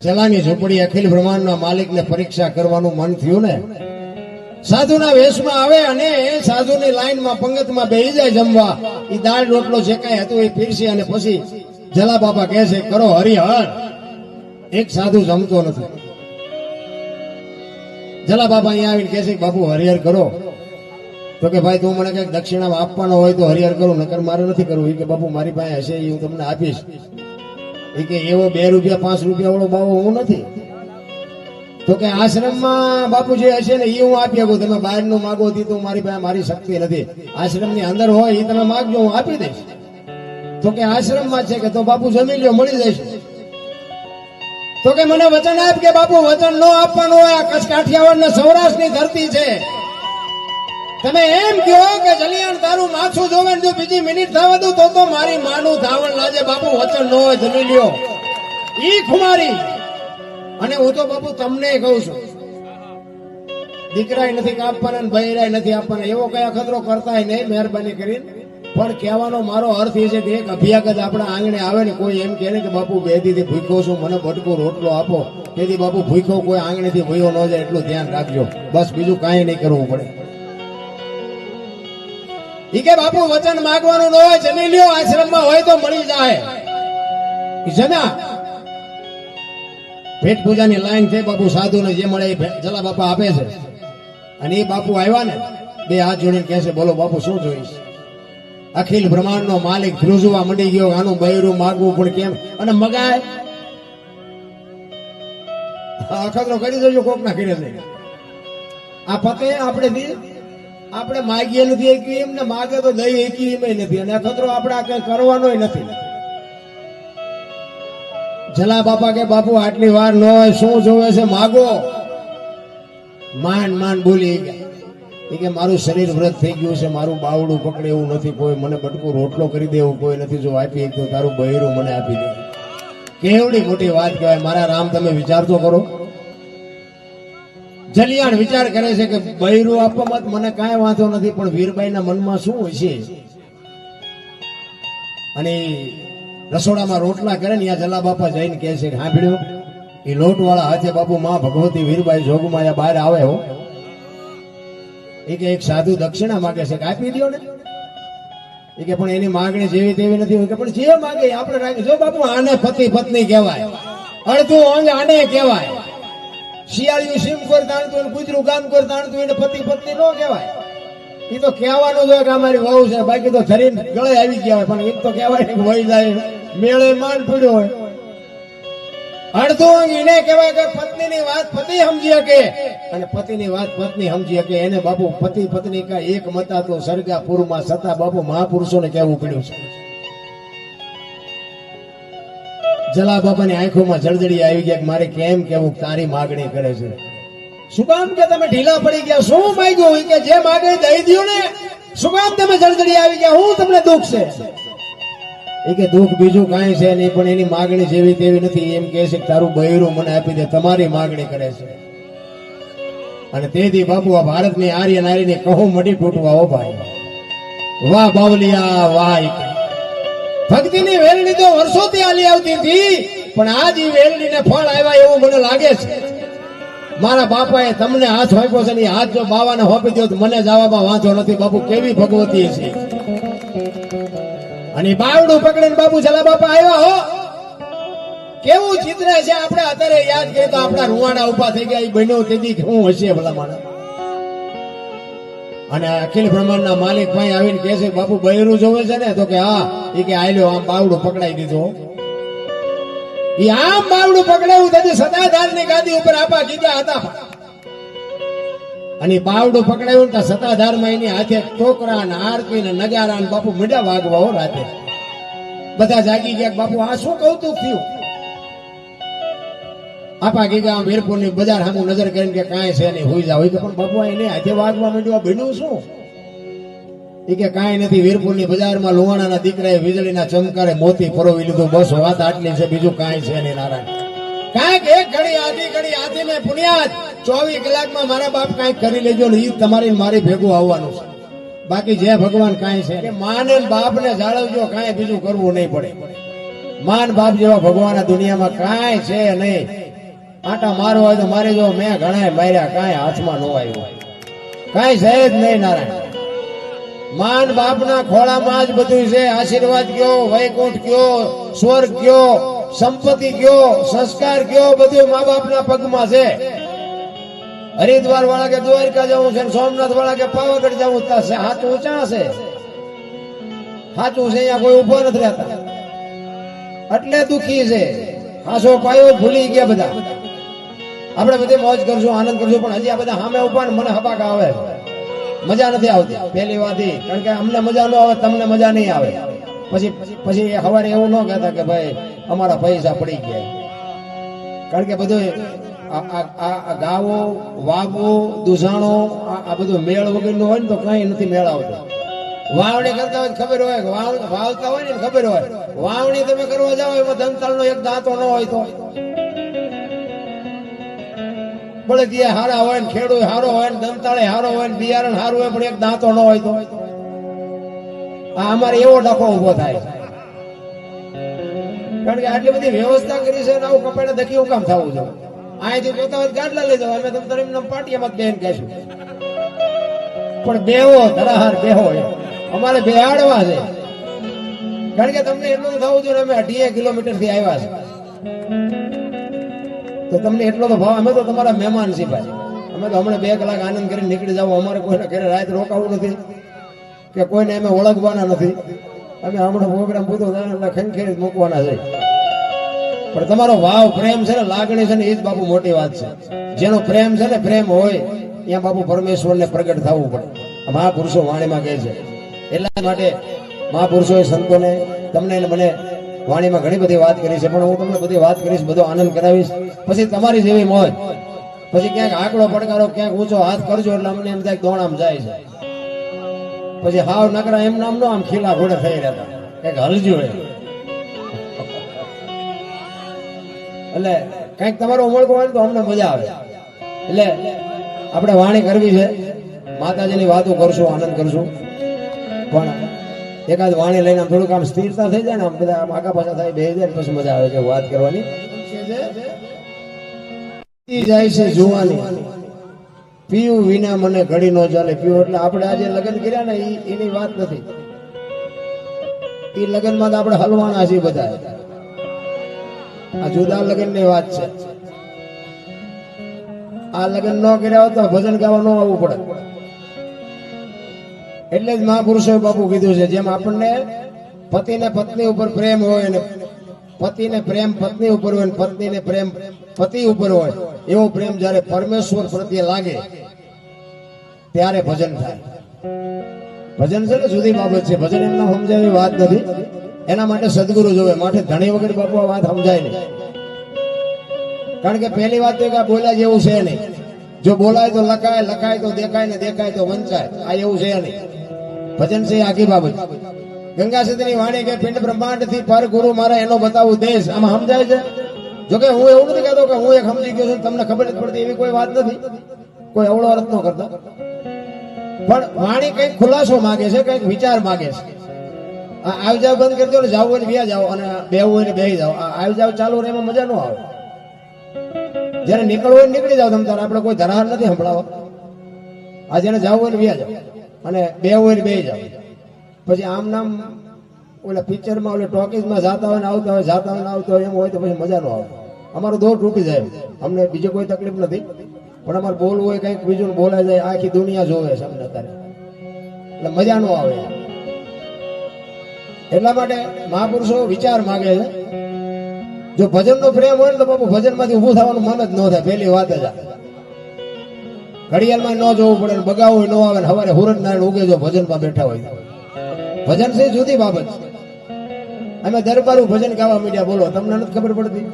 જલાની ઝૂંપડી અખિલ બ્રહ્માંડના માલિકને પરીક્ષા કરવાનું મન થયું ને, સાધુના વેશમાં આવે અને સાધુની લાઈનમાં પંગતમાં બેસી જાય જમવા. એ દાળ રોટલો જે કાંઈ હતું એ પીરસી અને પછી જલા બાપા કહે છે કરો હરિહર. એક સાધુ જમતો નથી. જલા બાપા અહીંયા આવીને કહે છે કે બાપુ હરિહર કરો. તો કે ભાઈ તું મને કઈક દક્ષિણામાં આપવાનો હોય તો હરિહર કરું, નકર મારે નથી કરવું. એ કે બાપુ મારી પાસે હશે એ હું તમને આપીશ. એ કે એવો 2 રૂપિયા 5 રૂપિયા વાળો બાવો હું નથી. તો કે આશ્રમમાં બાપુ જે હશે ને એ હું આપી શકું. તમે બહારનું માગો તો મારી પાસે મારી શક્તિ નથી. આશ્રમની અંદર હોય એ તમે માગજો હું આપી દઈશ. તો કે આશ્રમમાં છે કે તો બાપુ જમી લ્યો મળી જશે. તો કે મને વચન આપ કે બાપુ વચન ન આપવાનું હોય. આ કચ્છ કાઠિયાવાડ ને સૌરાષ્ટ્રની ધરતી છે. તમે એમ કહો કે જલિયાણ તારું માથું જોવે જો બીજી મિનિટ થવા દઉં તો મારી માનું ધાવણ લાજે. બાપુ વચન ન હોય જમી લ્યો. ઈ ખુમારી. અને હું તો બાપુ તમને કહું છું, દીકરાય નથી કાપવાના ને બૈરાય નથી આપવાના. એવો કયા ખતરો કરતા નહીં મહેરબાની કરીને. પણ કહેવાનો મારો અર્થ એ છે કે એક અભિયાગત આપણા આંગણે આવે ને કોઈ એમ કહે ને કે બાપુ 2 દીથી ભૂખ્યો છું મને બટકો રોટલો આપો. તેથી બાપુ ભૂખ્યો કોઈ આંગણેથી ભૂયો ન જાય એટલું ધ્યાન રાખજો. બસ બીજું કાંઈ નહીં કરવું પડે. ઈ કે બાપુ વચન માંગવાનું ન હોય જમી લ્યો. આશ્રમમાં હોય તો મળી જાય. જમ્યા. પેટ પૂજાની લાઈન છે. બાપુ સાધુને જે મળે એ જલા બાપા આપે છે. અને એ બાપુ આવ્યા ને 2 હાથ જોડીને કહે છે બોલો બાપુ શું જોઈશ. અખિલ બ્રહ્માંડનો માલિક ધ્રુજવા મંડી ગયો. આનું બૈરું માગવું પણ કેમ. અને મગાય અખતરો કરી દેજો કોક ના કરી દે. આ પતે આપણે માગીએ નથી એકી એમને માગે તો દઈ એકી એમ નથી. અને અખતરો આપણે આ કઈ કરવાનો નથી. જલા બાપા કે બાપુ આટલી વાર ન હોય શું જોવે છે માગો. માંડ બોલી ગયા કે મારું શરીર વ્રત થઈ ગયું છે, મારું બાવડું પકડે એવું નથી કોઈ, મને બટકો રોટલો કરી દે એવું કોઈ નથી. જો આપી એક તો તારું બૈરું મને આપી દે. કેવડી મોટી વાત કહેવાય. મારા રામ તમે વિચાર તો કરો. જલિયાણ વિચાર કરે છે કે બૈરું આપવામાં મને કાંઈ વાંધો નથી, પણ વીરબાઈના મનમાં શું હશે. અને રસોડામાં રોટલા કરે ને ત્યાં જલા બાપા જઈને કહે છે હા ભીડ્યો એ લોટ વાળા હાથે બાપુ માં ભગવતી વીરબાઈ જોગમાં બહાર આવે હો. એ કે એક સાધુ દક્ષિણા માગે છે કે આપી દો ને. એ કે પણ એની માગણી જેવી તેવી નથી હોય. કે પણ જે માગે આપણે રાખી. જો બાપુ આને પતિ પત્ની કહેવાય, અડધું અંગ આને કહેવાય. શિયાળિયું સીમ કોર તાણતું ગુજરું ગામ કોર તાણતું એને પતિ પત્ની ન કહેવાય. એ તો કહેવાનું જ હોય કે અમારી વહુ છે. બાકી તો ધરીને ગળે આવી ગયા હોય. પણ એ તો કહેવાય કે વહી જાય મેળે માંડ પડ્યો હોય. અડધું અંગ એને કહેવાય કે પત્નીની વાત પતિ સમજી શકે અને પતિની વાત પત્ની સમજી શકે. એને બાપુ પતિ પત્ની કા એક મતા તો સરગાપુરમાં સતા બાપુ મહાપુરુષોને કહેવું પડ્યું છે. જલા બાપાની આંખોમાં જળજડી આવી ગયા કે મારે કેમ કેવું તારી માગણી કરે છે. શું કામ કે તમે ઢીલા પડી ગયા. શું માંગ્યું કે જે માગે દઈ દો ને. શું કામ તમે જળજડી આવી ગયા. હું તમને દુઃખ છે. એ કે દુઃખ બીજું કાંઈ છે નહીં, પણ એની માગણી જેવી તેવી નથી. એમ કહે છે કે તારું બૈરું મને આપી દે. તમારી માગણી કરે છે. અને તેથી બાપુ આ ભારતની આર્ય નારીની કહું મટી તૂટવા હો ભાઈ. વાહ બાવલિયા વાહ. ભક્તિની વેલણી તો વર્ષોથી આલી આવતી હતી, પણ આજ એ વેલણીને ફળ આવ્યા એવું મને લાગે છે. મારા બાપાએ તમને હાથ હોપ્યો છે ને હાથ જો બાવાને હોપી દો તો મને જવામાં વાંધો નથી. બાપુ કેવી ભગવતી છે. અને બાવડું પકડીને બાપુ જલા બાપા આવ્યા હો. કેવું ચિત્ર છે. આપણે અત્યારે યાદ કરીએ તો આપણા રૂવાડા ઉભા થઈ ગયા. એ બન્યો તેથી શું હશે ભલા માણસ. અને અખિલ બ્રહ્માંડના માલિક ભાઈ આવીને કહે છે બાપુ બૈરું જોવે છે ને. તો કે હા. એ કે આલ્યો આમ બાવડું પકડાઈ દીધો. એ આમ બાવડું પકડાયું તેથી સતાધારની ગાદી ઉપર આપા ગીગા હતા. અને બાવડું પકડાયું ને સતાધારમાં એની હાથે ટોકરા ને આરતી ને નગારા ને બાપુ મીડા વાગવા હો રાતે. બધા જાગી ગયા બાપુ આ શું કૌતુક થયું. આપા ગીગા વીરપુર ની બજાર સામું નજર કરીને કે કાંઈ છે નહીં હોઈ જાવ. પણ બાપુ એને હાથે વાગવા માંડ્યું બન્યું શું. એ કે કાંઈ નથી. વીરપુર ની બજારમાં લુવાણાના દીકરાએ વીજળીના ચમકારે મોતી પરોવી લીધું. બસ વાત આટલી છે. બીજું કાંઈ છે નહીં નારાયણ. કાંઈક એક ઘડી આધી મેં પુણ્યાત 24 કલાકમાં મારા બાપ કાંઈક કરી લેજો ને એ તમારી મારી ભેગું આવવાનું છે. બાકી જે ભગવાન કાંઈ છે કે માને બાપ ને જાળવજો. કાંઈ બીજું કરવું નહીં પડે. માન બાપ જેવા ભગવાન દુનિયામાં કાંઈ છે નહીં. આટા મારવા હોય તો મારી જો, મેં ઘણા માર્યા, કાંઈ હાથમાં ન આવ્યું, કાંઈ છે જ નહીં નારાયણ. માન બાપના ખોળામાં જ બધું છે. આશીર્વાદ કયો, વૈકુંઠ કયો, સ્વર્ગ કયો, સંપત્તિ કયો, સંસ્કાર કયો, બધું મા બાપના પગમાં છે. હરિદ્વાર વાળા કે દ્વારકા જવું છે, સોમનાથ વાળા કે પાવાગઢ જવું છે, સાચું ઊંચા છે, સાચું છે, અહીંયા કોઈ ઉભો નથી રહેતા, એટલે દુખી છે. હાસો પાયો ભૂલી ગયા બધા. આપણે બધી મોજ કરશું, આનંદ કરશું, પણ હજી આ બધા સામે ઉભા ને મને હબાક આવે, મજા નથી આવતી. પહેલી વાત એ, કારણ કે અમને મજા ન આવે, તમને મજા નહીં આવે. પછી સવારે એવું ન કહેતા કે ભાઈ અમારા પૈસા પડી ગયા, કારણ કે બધું આ ગાવો વાગવો દુસાણો આ બધું મેળ વગરનું હોય ને તો કઈ નથી મેળ આવતો. વાવણી કરતા હોય ખબર હોય, વાવતા હોય ને ખબર હોય, વાવણી તમે કરવા જાઓ એમાં દંતાળનો એક દાંતો ન હોય તો બળદિયા હારા હોય ને ખેડૂત હારો હોય ને દંતાળે હારો હોય ને બિયારણ હારું હોય, પણ એક દાંતો ન હોય તો આ અમારે એવો ડખો ઉભો થાય. કારણ કે આટલી બધી વ્યવસ્થા કરી છે, આવું કપાડે દખી એવું કામ થવું જોઈએ. અહીંથી જોતા હોય ગાડલા લઈ જાવ, અમે તમે પાટિયામાં બેન કહેશું, પણ બેહો ધરાહાર બેહો, અમારે બેહાડવા છે. કારણ કે તમને એટલું થવું જોઈએ, અમે 18 કિલોમીટર થી આવ્યા છે, તો તમને એટલો તો ભાવ. અમે તો તમારા મહેમાન છીએ ભાઈ, અમે તો હમણાં 2 કલાક આનંદ કરીને નીકળી જાવ. અમારે કોઈને ઘરે રાત રોકાવું નથી કે કોઈને અમે ઓળખવાના નથી. અમે હમણાં પ્રોગ્રામ પૂરો થાય એટલે ખંખેરી મૂકવાના છે. પણ તમારો ભાવ પ્રેમ છે ને, લાગણી છે ને, એ જ બાપુ મોટી વાત છે. જેનો પ્રેમ છે ને, પ્રેમ હોય ત્યાં બાપુ પરમેશ્વરને પ્રગટ થવું પડે. મહાપુરુષો વાણીમાં કહે છે. એટલા માટે મહાપુરુષોએ સંતોને તમને મને વાણીમાં ઘણી બધી વાત કરી છે, પણ હું તમને બધી વાત કરીશ, બધો આનંદ કરાવીશ. પછી તમારી જેવી મોજ, પછી ક્યાંક આકડો પડકારો, ક્યાંક ઊંચો હાથ કરજો એટલે અમને એમ થાય દોણામ જાય છે. પછી હાવ નકરા એમ નામ નો આમ ખીલા ઘોડે થઈ રહેતા, કઈક હલજો એટલે કઈક તમારો ઉમળકો હોય તો અમને મજા આવે. એટલે આપણે વાણી કરવી છે, માતાજીની વાતો કરશું, આનંદ કરશું, પણ એકાદ વાણી લઈને આમ થોડુંક આમ સ્થિરતા થઈ જાય ને, આમ બધા આમ આગા પાછા થાય, બેસી જાય, પછી મજા આવે છે વાત કરવાની. જાય છે જોવાની પીવું વિના મને ઘડી નો ચાલે. પીવું એટલે આપણે આજે લગ્ન કર્યા ને એની વાત નથી, એ લગ્નમાં તો આપણે હલવાના છીએ બધા. આ જુદા લગ્ન ની વાત છે. આ લગ્ન ન કર્યા હોત તો ભજન ગાવા ન આવવું પડે. એટલે જ મહાપુરુષોએ બાપુ કીધું છે, જેમ આપણને પતિને પત્ની ઉપર પ્રેમ હોય ને પતિને પ્રેમ પત્ની ઉપર હોય ને પત્નીને પ્રેમ પતિ ઉપર હોય, એવો પ્રેમ જયારે પરમેશ્વર પ્રત્યે લાગે ત્યારે ભજન થાય. ભજન છે ને જુદી બાબત છે, ભજન એમના સમજાય એવી વાત નથી. એના માટે સદગુરુ જોવે, માટે ધણી વગર બાપુ આ વાત સમજાય નહીં. કારણ કે પહેલી વાત તો કે બોલ્યા જેવું છે નહીં. જો બોલાય તો લખાય, લખાય તો દેખાય, ને દેખાય તો વંચાય. આ એવું છે નહીં. ભજન છે આખી બાબત. ગંગા સતીની વાણી કે પિંડ બ્રહ્માંડ થી પર ગુરુ મારા એનો બતાવું દેશ, આમાં સમજાય છે. જોકે હું એવું નથી કહેતો કે હું એક સમજી ગયો છું, તમને ખબર નથી પડતી, એવી કોઈ વાત નથી. કોઈ અવળો અર્થ ન કરતો, પણ વાણી કઈક ખુલાસો માંગે છે, કઈક વિચાર માંગે છે. આવી જાવ બંધ કરી દો ને, જાવું હોય ને વ્યા જાઓ, અને બેહવું હોય ને બેહી જાઓ. આવી જાવ ચાલુ રહે એમાં મજા ન આવે. જયારે નીકળવું હોય નીકળી જાવ તમ તારે, આપણે કોઈ ધરાર નથી સંભળાવો. આ જેને જવું હોય ને વ્યા જાવ, અને બેહવું હોય ને બેહી જાવ. પછી આમ નામ ઓલા પિક્ચરમાં ઓલા ટોકીઝમાં જાતા હોય ને આવતા હોય, જાતા હોય ને આવતા હોય એમ હોય તો પછી મજા ન આવે. અમારું દોર તૂટી જાય. અમને બીજી કોઈ તકલીફ નથી, પણ અમારે બોલવું હોય કંઈક બીજું બોલાય જાય, આખી દુનિયા જોવે છે અમને અત્યારે, એટલે મજા ન આવે. એટલા માટે મહાપુરુષો વિચાર માગે છે. જો ભજનનો પ્રેમ હોય ને તો બાપુ ભજનમાંથી ઊભું થવાનું મન જ ન થાય. પહેલી વાત જ ઘડિયાળમાં ન જોવું પડે, બગાવું ન આવે, સવારે હુરત નારાયણ ઉગે જો ભજનમાં બેઠા હોય. ભજન છે જુદી બાબત. અમે દરબારું ભજન ગાવા મીડિયા, બોલો તમને નથી ખબર પડતી?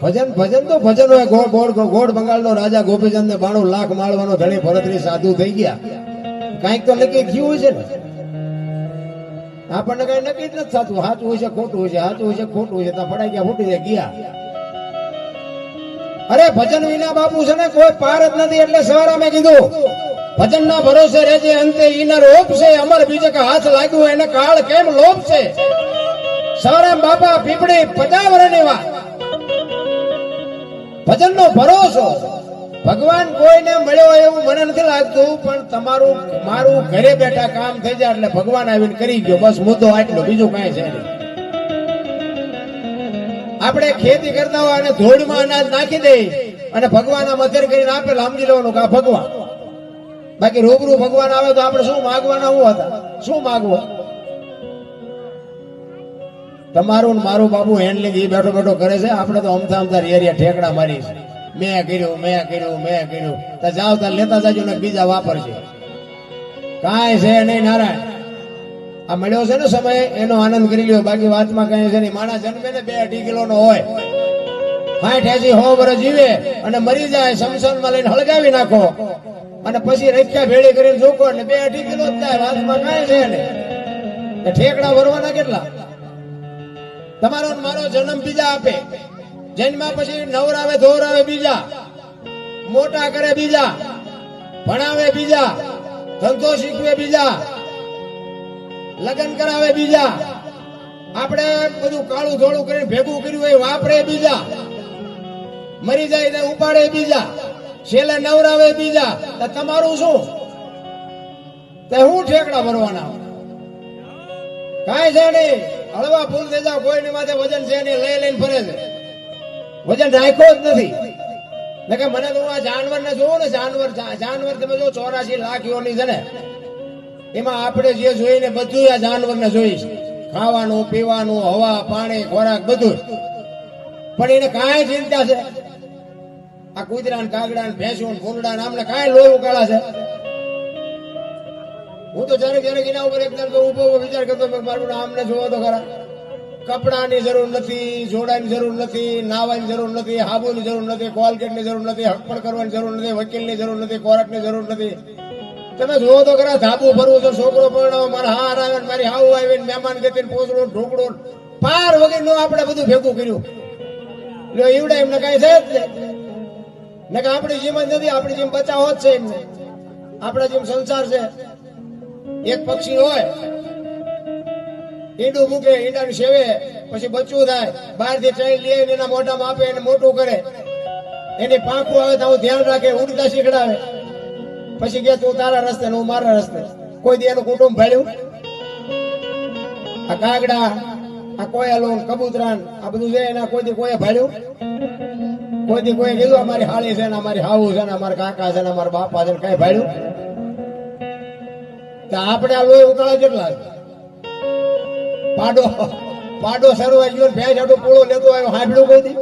ભજન ભજન તો ભજન હોય. ગોળ બંગાળનો રાજા ગોપીચંદ ને 92 લાખ માળવાનો ધણી ભરતરી સાધુ થઈ ગયા. કઈક તો નક્કી થયું હોય છે ને. આપણને કઈ નક્કી જ નથી થતું. સાચું હોય છે ખોટું હોય છે, સાચું હોય છે ખોટું હોય છે, ત્યાં પડાઈ ગયા ફૂટી જાય ગયા. અરે ભજન વિના બાપુ છે ને કોઈ પાર જ નથી. એટલે સવારે મેં કીધું ભજન ના ભરોસે રહેજે, અંતે ઈના રોપ છે, અમર બીજે કે હાથ લાગ્યું એને કાળ કેમ લોપ છે. સવારે બાપા પીપળી 50 વર્ષની વાત, ભજનનો ભરોસો. ભગવાન કોઈને મળ્યો એવું મને નથી લાગતું, પણ તમારું મારું ઘરે બેઠા કામ થઈ જાય એટલે ભગવાન આવીને કરી ગયો, બસ મુદ્દો આટલો, બીજું કાંઈ છે નહીં. આપણે ખેતી કરતા હોય અને ધૂળમાં અનાજ નાખી દે અને ભગવાન આ મધર કરીને આપે, સમજી લેવાનું કે આ ભગવાન. બાકી રૂબરૂ ભગવાન આવે તો આપણે શું માગવાના, હું હતા શું માગવું? તમારું ને મારું બાબુ હેન્ડલિંગ એ બેઠો બેઠો કરે છે, આપણે તો અમથા અમથા એરિયા ઠેકડા મારી છે. મેં કર્યું તો જાવ તાર લેતા જાજો ને બીજા વાપરશે. કાંઈ છે નહીં નારાયણ. આ મળ્યો છે ને સમય, એનો આનંદ કરી લ્યો, બાકી વાતમાં કઈ છે નહીં. માણસ જન્મે ને 2-2.5 કિલોનો હોય, 60-80-100 વર્ષ જીવે અને મરી જાય, શમશાનમાં લઈને હળગાવી નાખો અને પછી રખ્યા ભેળી કરીને જોકો એટલે 2-2.5 કિલો જ થાય. વાતમાં કાંઈ છે નહીં. ઠેકડા ભરવાના કેટલા? તમારો મારો જન્મ બીજા આપે, જન્મા પછી નવરાવે ધોરાવે બીજા, મોટા કરે બીજા, ભણાવે બીજા, ધંધો શીખવે બીજા, લગ્ન કરાવે બીજા, આપણે બધું કાળું ધોળું કરીને ભેગું કર્યું હોય વાપરે બીજા, મરી જાય તો ઉપાડે બીજા, છેલ્લે નવરાવે બીજા. તમારું શું? તે હું ઠેકડા ભરવાના? કાંઈ છે નહીં. હળવા ફૂલ થઈ જાવ, કોઈની માથે વજન છે નહીં, લઈને ફરે છે. વજન રાખ્યો જ નથી. કે મને તો આ જાનવર ને જોવો ને, જાનવર તમે જો 84 લાખ યોની છે ને, એમાં આપણે જે જોઈને બધું આ જાનવર ને જોઈશ, ખાવાનું પીવાનું, હવા પાણી ખોરાક બધું. પણ એને કાંઈ ચિંતા છે? આ કૂતરા ને કાગડા ને ભેંસું ને ભૂંડા ને આમને કાંઈ લોહી ઉકાળા છે? હું તો જયારે એના ઉપર એકદમ ઉભો વિચાર કરતો, મારું આમને જોવો તો ખરા. કપડાની જરૂર નથી, જોડાની જરૂર નથી, નાવાની જરૂર નથી, હાબુની જરૂર નથી, કોલગેટની જરૂર નથી, હકપણ કરવાની જરૂર નથી, વકીલની જરૂર નથી, કોર્ટની જરૂર નથી. તમે જોવો તો ખરા, ધાબુ ભરવું તો છોકરો પરણાવો, મારા હાર આવે, મારી હાવ આવે, મહેમાન ગતિ પોસડો ઢોકળો પાર વગર નો આપણે બધું ભેગું કર્યું. એવડા એમને કઈ છે જ ને કે આપણી જેમ જ નથી, આપણી જેમ બચાવ જ છે એમને. આપણા જેમ સંસાર છે. એક પક્ષી હોય, ઈંડું મૂકે, ઈંડાને સેવે, પછી બચ્ચું થાય, બહારથી ટ્રેન લે એના મોઢામાં આપે, એને મોટું કરે, એની પાંખું આવે તો ધ્યાન રાખે, ઉડતા શીખડાવે, પછી કે તું તારા રસ્તે ને હું મારા રસ્તે. કોઈ દી એનું કુટુંબ ભાડ્યું? આ કાગડા, આ કોયલો, કબૂતરા, આ બધું છે એના કોઈ દી કોઈ ભાડ્યું? કોઈ દી કોઈ કીધું અમારી હાળી છે ને, અમારી હાવું છે ને, અમારા કાકા છે ને, અમારા બાપા છે ને, કઈ ભાડ્યું? આપણે આ લોહી ઉકાળા કેટલા? પાડો સરવા ગયો, ભેંસ આટલું પૂળો લેતો આવ્યો, હાંભળ્યું કોઈ દી?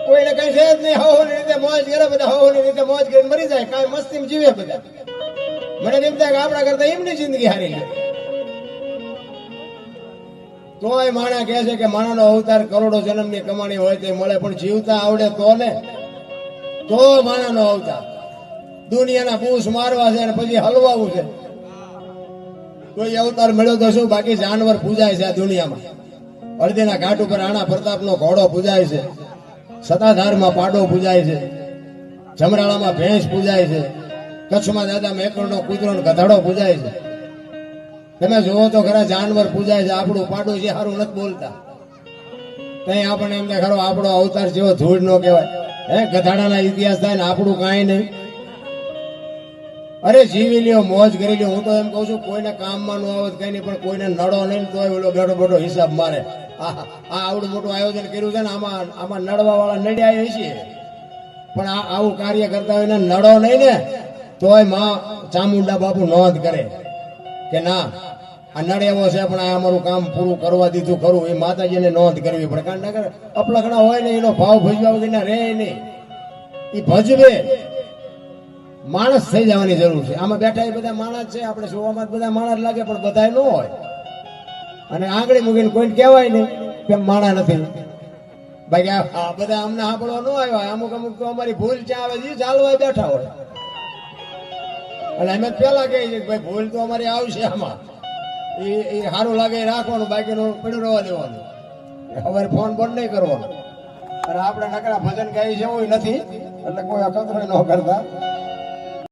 કોઈને કઈ છે જ નહીં. હવની રીતે મોજ કરે બધા, હવની રીતે મોજ કરીને મરી જાય, કાંઈ મસ્તી જીવે બધા. મને એમ થાય કે આપણા કરતા એમની જિંદગી હારી છે. તોય માણા કહે છે કે માણાનો અવતાર કરોડો જન્મની કમાણી હોય તે મળે, પણ જીવતા આવડે તો ને, તો માણાનો અવતાર. દુનિયાના બૂસ મારવા છે અને પછી હલવાવું છે. કોઈ અવતાર મળ્યો તો શું? બાકી જાનવર પૂજાય છે આ દુનિયામાં. હળદીના ઘાટ ઉપર રાણા પ્રતાપનો ઘોડો પૂજાય છે, સતાધારમાં પાડો પૂજાય છે, જમરાળામાં ભેંસ પૂજાય છે, કચ્છમાં દાદા મેકરનો કૂતરો ને ગધાડો પૂજાય છે. તમે જોવો તો ખરા, જાનવર પૂજાય છે. આપણું પાડું છે સારું નથી બોલતા, કઈ આપણને એમને ખરો આપણો અવતાર જેવો ધૂળ ન કહેવાય. ગધાડાના ઇતિહાસ થાય ને આપણું કાંઈ નહીં. અરે જીવી લ્યો, મોજ કરી લ્યો. હું તો એમ કઉ છું, કોઈને કામમાં ન આવે કઈ નહીં, પણ કોઈને નડો નહીં તો ઓલો બેઠો બેઠો હિસાબ મારે. આવડું મોટું આયોજન કર્યું છે ને, આમાં નડવા વાળા નડ્યા છે, પણ આવું કાર્ય કરતા હોય ને નડો નહીં ને, તોય માં ચામુંડા બાપુ નોંધ કરે કે ના આ નડે એવો છે, પણ આ અમારું કામ પૂરું કરવા દીધું ખરું. એ માતાજીને નોંધ કરવી પડે. કારણ કે અપલખણા હોય ને એનો ભાવ ભજવા વગર રહે નહીં, એ ભજવે. માણસ થઈ જવાની જરૂર છે. આમાં બેઠા એ બધા માણસ છે, આપણે જોવામાં બધા માણસ લાગે, પણ બધા ન હોય. અને આંગળી મૂકીને કોઈને કહેવાય નહીં કે માણા નથી. બાકી આ બધા અમને સાંભળવા ન આવ્યા. અમુક તો અમારી ભૂલ ક્યાં આવે છે, ચાલવા બેઠા હોય. અને અમે પેલા કહીએ છીએ ભાઈ ભૂલ તો અમારી આવશે, આમાં એ સારું લાગે રાખવાનું, બાકીનું પડ્યું રહેવા દેવાનું. હવે ફોન બંધ નહીં કરવાનો. અને આપણે નકરા ભજન ગાઈ છે એવું નથી, એટલે કોઈ અકતરો ન કરતા.